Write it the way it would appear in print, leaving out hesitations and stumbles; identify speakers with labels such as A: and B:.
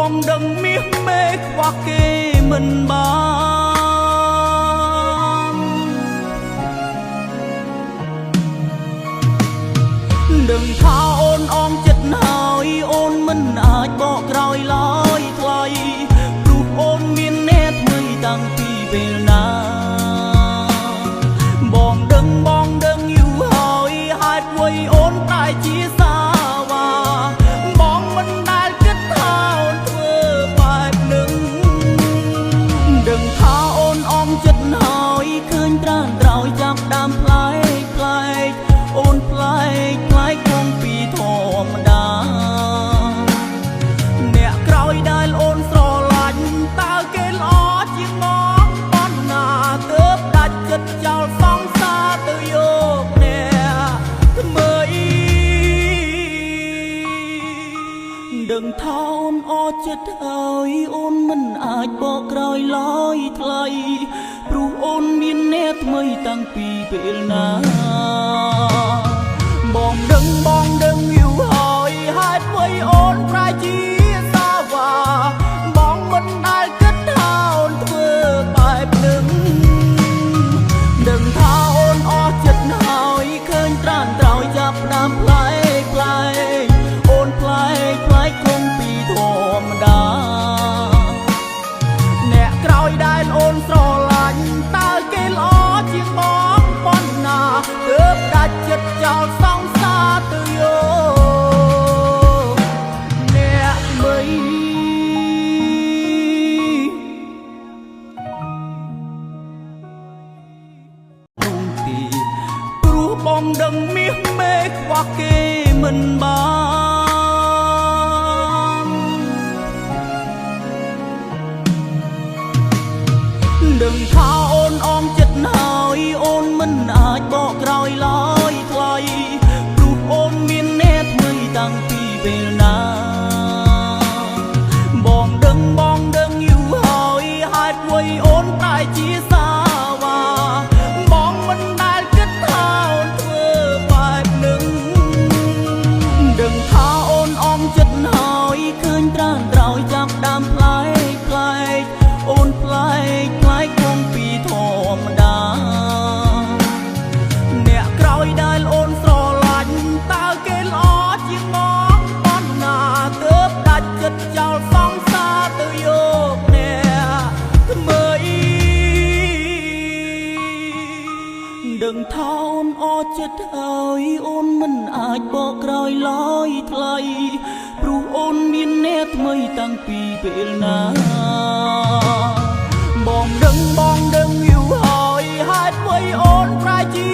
A: បងដឹងមាសមេខ្វះគេមិនបានដឹងថាអូនអងចិត្តហើយអូនមិនអាចបកក្រោយឡើយថ្លៃព្រោះអូនមានអ្នកថ្មីតាំងពីពេលណាបងដឹងយូរហើយហេតុអ្វីអូនប្រែជាសាវ៉ាបងមិនដែលគិតថាអូនធ្វើបែបនឹងដឹងថាអូនអងចិត្តហើយឃើញត្រានត្រោយចាប់ដើមផ្លែកអូនផ្លែកគង់ពីធម្មតាអ្នកក្រោយដែលអូនស្រឡាញ់តើគេល្អជាងមកប៉ុណ្ណាទើបដាច់ចិត្តចោលសង្សារទៅយកអ្នកថ្មីដឹងថាអូនអចិត្តហើយអូនមិនអាចបកក្រោយឡើយថ្លៃព្រោះអូនមានអ្នកថ្មីតាំងពីពេលណាបងដឹងយូរហើយហេតុអ្វីអូនប្រែជាសាវ៉ាបងមិនដែលគិតថាអូនធ្វើបែបនឹងដឹងថាអូនអស់ចិត្តហើយឃើញត្រានត្រោយចាប់ដើមផ្លែកអូនផ្លែកគង់ពីធម្មតាអ្នកក្រោយដែលអូនស្រឡាញ់តើគេល្អជាងបងប៉ុណ្ណាទើបដាច់ចិត្តចោលសង្សារទៅយកអ្នកមីនោះទីព្រោះបងដឹងមាសមេខ្វះគេមិនបានដឹងថាអូនអងចិត្តហើយអូនមិនអាចបកក្រោយឡើយថ្លៃព្រោះអូនមានអ្នកថ្មីតាំងពីពេលណាបងដឹងយូរហើយហេតុអ្វីអូនប្រែជាសាវ៉ាបងមិនដែលគិតថាអូនធ្វើបែបនឹងដឹងថាអូនអងចិត្តហើយឃើញត្រានត្រោយចាប់ដើមផ្លែកអូនផ្លែកគង់ពីធម្មតាអ្នកក្រោយដែលអូនស្រឡាញ់តើគេល្អជាងមកប៉ុណ្ណាទើបដាច់ចិត្តចោលសង្សារទៅយកអ្នកថ្មីដឹងថាអូនអស់ចិត្តហើយអូនមិនអាចបកក្រោយឡើយថ្លៃព្រោះអូនមានអ្នកថ្មីតាំងពីពេលណាបងដឹងយូរហើយហេតុអ្វីអូនប្រែជា